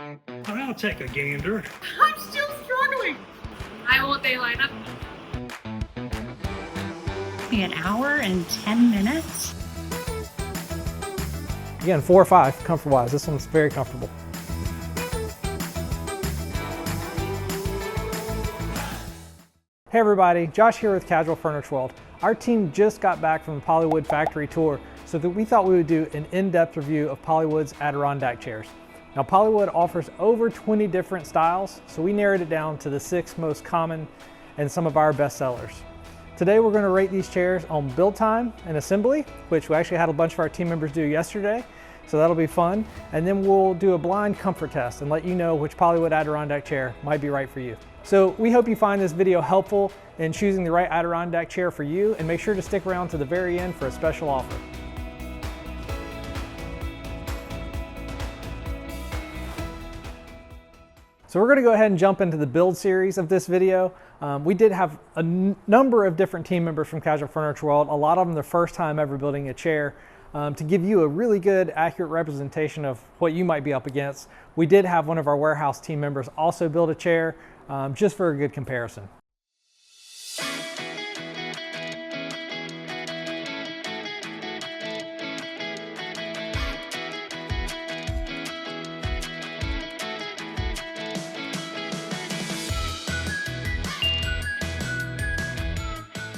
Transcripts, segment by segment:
I'll take a gander. I'm still struggling. I won't they line up. An hour and 10 minutes. Again, 4 or 5 comfort-wise. This one's very comfortable. Hey everybody, Josh here with Casual Furniture World. Our team just got back from the POLYWOOD factory tour, so that we thought we would do an in-depth review of POLYWOOD's Adirondack chairs. Now POLYWOOD offers over 20 different styles, so we narrowed it down to the 6 most common and some of our best sellers. Today we're going to rate these chairs on build time and assembly, which we actually had a bunch of our team members do yesterday, so that'll be fun. And then we'll do a blind comfort test and let you know which POLYWOOD Adirondack chair might be right for you. So we hope you find this video helpful in choosing the right Adirondack chair for you, and make sure to stick around to the very end for a special offer. So we're going to go ahead and jump into the build series of this video. We did have a number of different team members from Casual Furniture World, a lot of them their first time ever building a chair. To give you a really good, accurate representation of what you might be up against, we did have one of our warehouse team members also build a chair, just for a good comparison.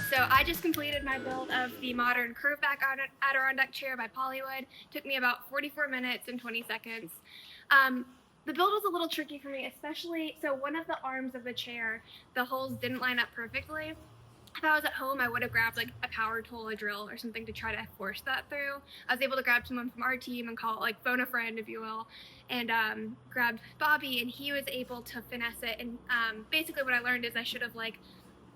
So I just completed my build of the modern curve-back Adirondack chair by POLYWOOD. Took me about 44 minutes and 20 seconds. The build was a little tricky for me, especially, so one of the arms of the chair, the holes didn't line up perfectly. If I was at home, I would have grabbed like a power tool, a drill, or something to try to force that through. I was able to grab someone from our team and call it, like, phone a friend, if you will, and grabbed Bobby, and he was able to finesse it. And basically what I learned is I should have like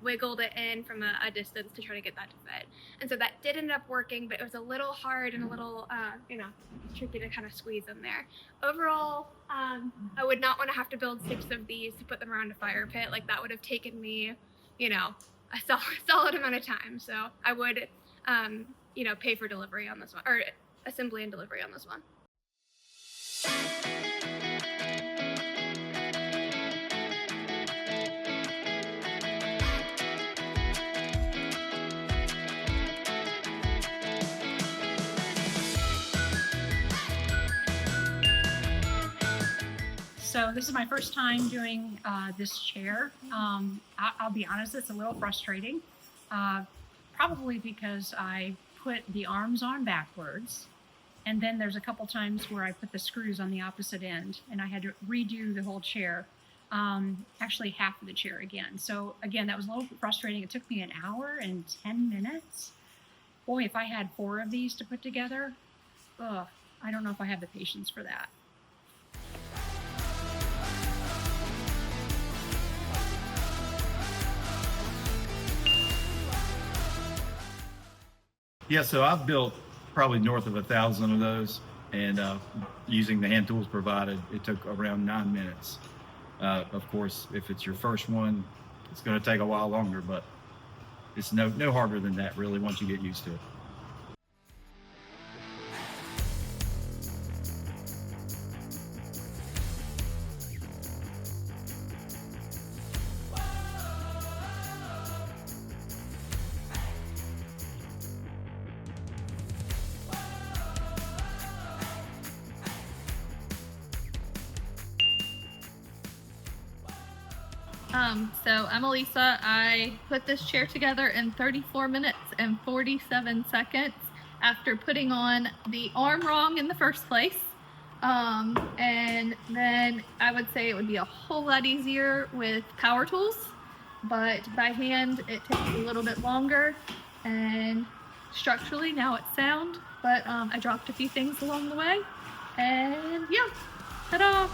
wiggled it in from a distance to try to get that to fit. And so that did end up working, but it was a little hard and a little, tricky to kind of squeeze in there. Overall, I would not want to have to build 6 of these to put them around a fire pit. Like, that would have taken me, a solid amount of time. So I would, pay for delivery on this one, or assembly and delivery on this one. So this is my first time doing this chair. I'll be honest, it's a little frustrating, probably because I put the arms on backwards, and then there's a couple times where I put the screws on the opposite end, and I had to redo the whole chair, actually half of the chair again. So again, that was a little frustrating. It took me an hour and 10 minutes. Boy, if I had 4 of these to put together, I don't know if I have the patience for that. Yeah, so I've built probably north of 1,000 of those, and using the hand tools provided, it took around 9 minutes. Of course, if it's your first one, it's going to take a while longer, but it's no harder than that, really, once you get used to it. So I'm Elisa. I put this chair together in 34 minutes and 47 seconds after putting on the arm wrong in the first place. And then I would say it would be a whole lot easier with power tools, but by hand it takes a little bit longer, and structurally now it's sound, but I dropped a few things along the way, and yeah, ta-da!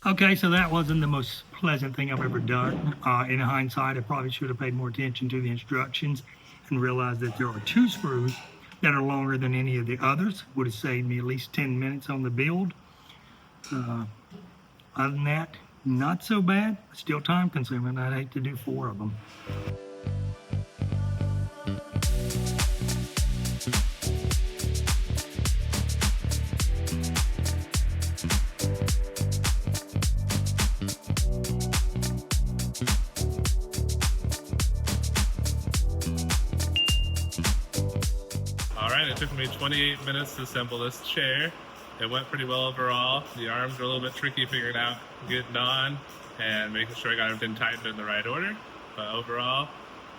Okay, so that wasn't the most pleasant thing I've ever done. In hindsight, I probably should have paid more attention to the instructions and realized that there are 2 screws that are longer than any of the others. Would have saved me at least 10 minutes on the build. Other than that, not so bad. Still time consuming. I'd hate to do 4 of them. Alright, it took me 28 minutes to assemble this chair. It went pretty well overall. The arms were a little bit tricky figuring out getting on and making sure I got everything tightened in the right order. But overall,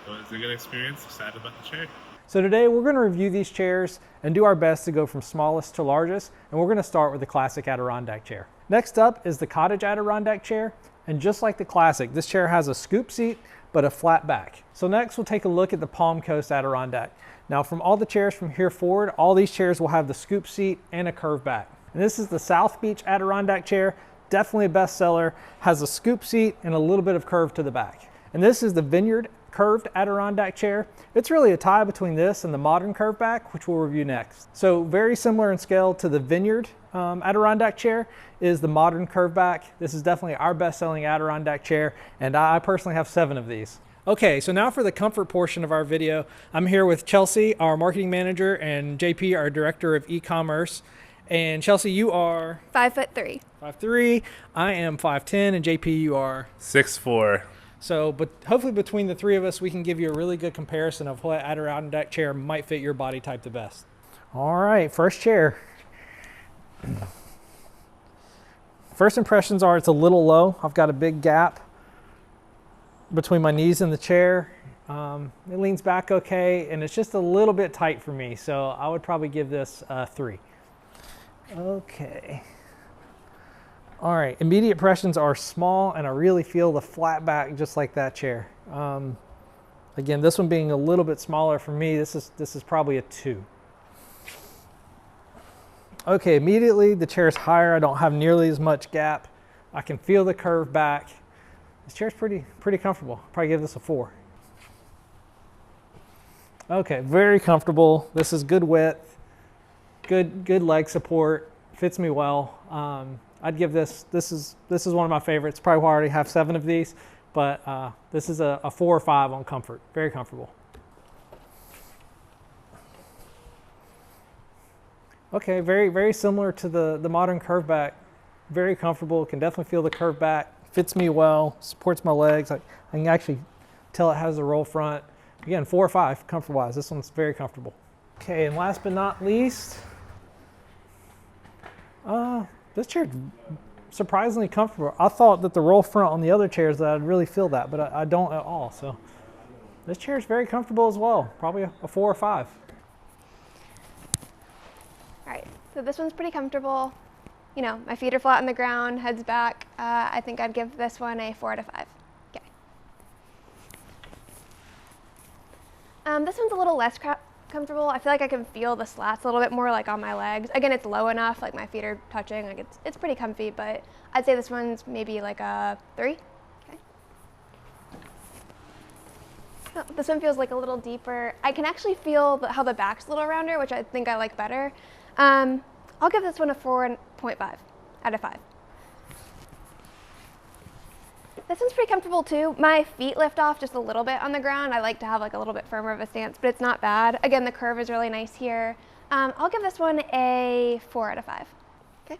it was a good experience. Excited about the chair. So today we're going to review these chairs and do our best to go from smallest to largest, and we're going to start with the classic Adirondack chair. Next up is the cottage Adirondack chair, and just like the classic, this chair has a scoop seat but a flat back. So next we'll take a look at the Palm Coast Adirondack. Now from all the chairs from here forward, all these chairs will have the scoop seat and a curved back. And this is the South Beach Adirondack chair, definitely a bestseller, has a scoop seat and a little bit of curve to the back. And this is the Vineyard curved Adirondack chair. It's really a tie between this and the modern curved back, which we'll review next. So very similar in scale to the Vineyard Adirondack chair is the modern curved back. This is definitely our best-selling Adirondack chair, and I personally have 7 of these. Okay, so now for the comfort portion of our video, I'm here with Chelsea, our marketing manager, and JP, our director of e-commerce. And Chelsea, you are 5'3". 5'3". I am 5'10", and JP, you are 6'4". So, but hopefully between the 3 of us, we can give you a really good comparison of what Adirondack chair might fit your body type the best. All right, first chair. First impressions are it's a little low. I've got a big gap between my knees and the chair. It leans back okay, and it's just a little bit tight for me, so I would probably give this a 3. Okay. All right, immediate impressions are small, and I really feel the flat back just like that chair. Again, this one being a little bit smaller for me, this is probably a 2. Okay, immediately the chair is higher. I don't have nearly as much gap. I can feel the curve back. This chair's pretty comfortable. Probably give this a 4. Okay, very comfortable. This is good width, good leg support, fits me well. I'd give this is one of my favorites. Probably why I already have 7 of these, but this is a 4 or 5 on comfort. Very comfortable. Okay, very similar to the modern curve back. Very comfortable. Can definitely feel the curve back. Fits me well. Supports my legs. I can actually tell it has a roll front. Again, 4 or 5 comfort wise. This one's very comfortable. Okay, and last but not least, this chair surprisingly comfortable. I thought that the roll front on the other chairs that I'd really feel that, but I don't at all. So this chair is very comfortable as well. Probably a 4 or 5. All right, so this one's pretty comfortable. You know, my feet are flat on the ground, head's back. I think I'd give this one a 4 out of 5. Okay. This one's a little less comfortable. I feel like I can feel the slats a little bit more like on my legs. Again, it's low enough, like my feet are touching, like it's pretty comfy, but I'd say this one's maybe like a 3. Okay. Oh, this one feels like a little deeper. I can actually feel how the back's a little rounder, which I think I like better. I'll give this one a 4.5 out of 5. This one's pretty comfortable too. My feet lift off just a little bit on the ground. I like to have like a little bit firmer of a stance, but it's not bad. Again, the curve is really nice here. I'll give this one a 4 out of 5. Okay.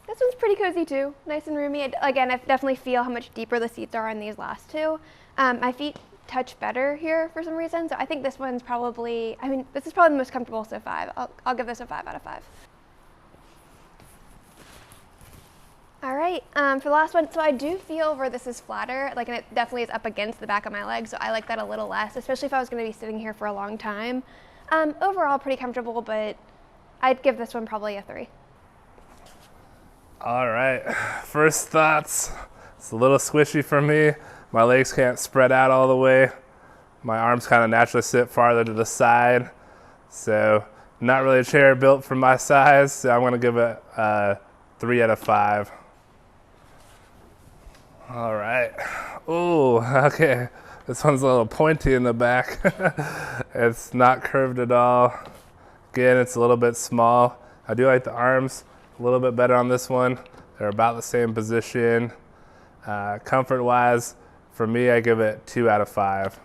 This one's pretty cozy too, nice and roomy. Again, I definitely feel how much deeper the seats are on these last 2. My feet touch better here for some reason, so I think this one's probably, this is probably the most comfortable, so 5. I'll give this a 5 out of 5. All right, for the last one, so I do feel where this is flatter, like, and it definitely is up against the back of my leg, so I like that a little less, especially if I was gonna be sitting here for a long time. Overall, pretty comfortable, but I'd give this one probably a 3. All right, first thoughts. It's a little squishy for me. My legs can't spread out all the way. My arms kind of naturally sit farther to the side. So not really a chair built for my size, so I'm gonna give it a 3 out of 5. All right. Oh, okay. This one's a little pointy in the back. It's not curved at all. Again, it's a little bit small. I do like the arms a little bit better on this one. They're about the same position. Comfort-wise, for me, I give it 2 out of 5.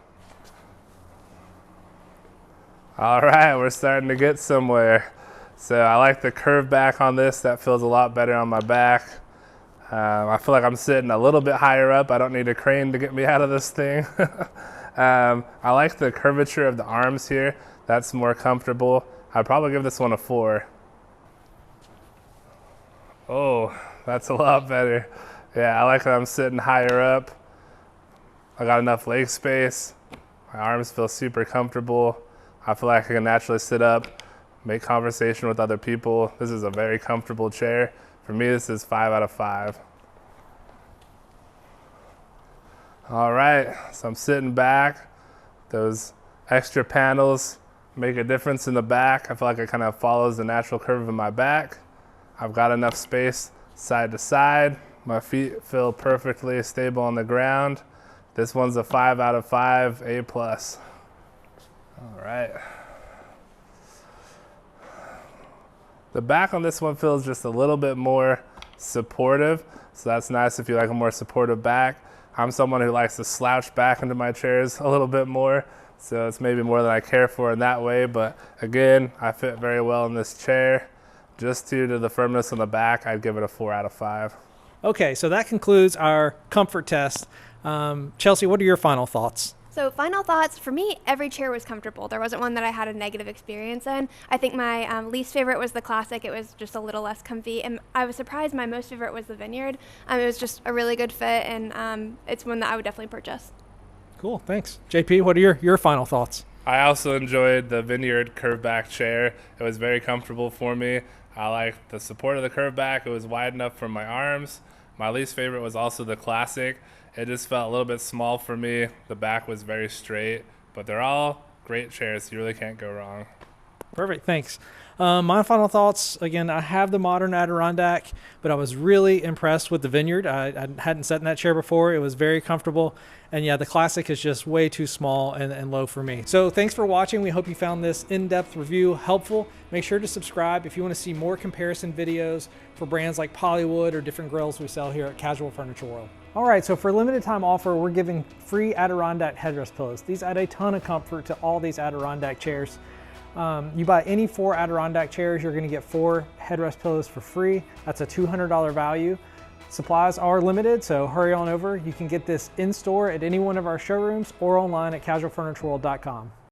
All right, we're starting to get somewhere. So I like the curve back on this. That feels a lot better on my back. I feel like I'm sitting a little bit higher up. I don't need a crane to get me out of this thing. I like the curvature of the arms here. That's more comfortable. I'd probably give this one a 4. Oh, that's a lot better. Yeah, I like that I'm sitting higher up. I got enough leg space. My arms feel super comfortable. I feel like I can naturally sit up, make conversation with other people. This is a very comfortable chair. For me, this is 5 out of 5. All right, so I'm sitting back. Those extra panels make a difference in the back. I feel like it kind of follows the natural curve of my back. I've got enough space side to side. My feet feel perfectly stable on the ground. This one's a 5 out of 5, A+. All right. The back on this one feels just a little bit more supportive, so that's nice if you like a more supportive back. I'm someone who likes to slouch back into my chairs a little bit more, so it's maybe more than I care for in that way, but again, I fit very well in this chair. Just due to the firmness on the back, I'd give it a 4 out of 5. Okay, so that concludes our comfort test. Chelsea, what are your final thoughts? So final thoughts, for me, every chair was comfortable. There wasn't one that I had a negative experience in. I think my least favorite was the Classic. It was just a little less comfy. And I was surprised my most favorite was the Vineyard. It was just a really good fit, and it's one that I would definitely purchase. Cool, thanks. JP, what are your final thoughts? I also enjoyed the Vineyard curve back chair. It was very comfortable for me. I liked the support of the curve back. It was wide enough for my arms. My least favorite was also the Classic. It just felt a little bit small for me. The back was very straight, but they're all great chairs. You really can't go wrong. Perfect, thanks. My final thoughts, again, I have the modern Adirondack, but I was really impressed with the Vineyard. I hadn't sat in that chair before. It was very comfortable. And yeah, the Classic is just way too small and low for me. So thanks for watching. We hope you found this in-depth review helpful. Make sure to subscribe if you want to see more comparison videos for brands like POLYWOOD or different grills we sell here at Casual Furniture World. All right, so for a limited time offer, we're giving free Adirondack headrest pillows. These add a ton of comfort to all these Adirondack chairs. You buy any 4 Adirondack chairs, you're gonna get 4 headrest pillows for free. That's a $200 value. Supplies are limited, so hurry on over. You can get this in store at any one of our showrooms or online at casualfurnitureworld.com.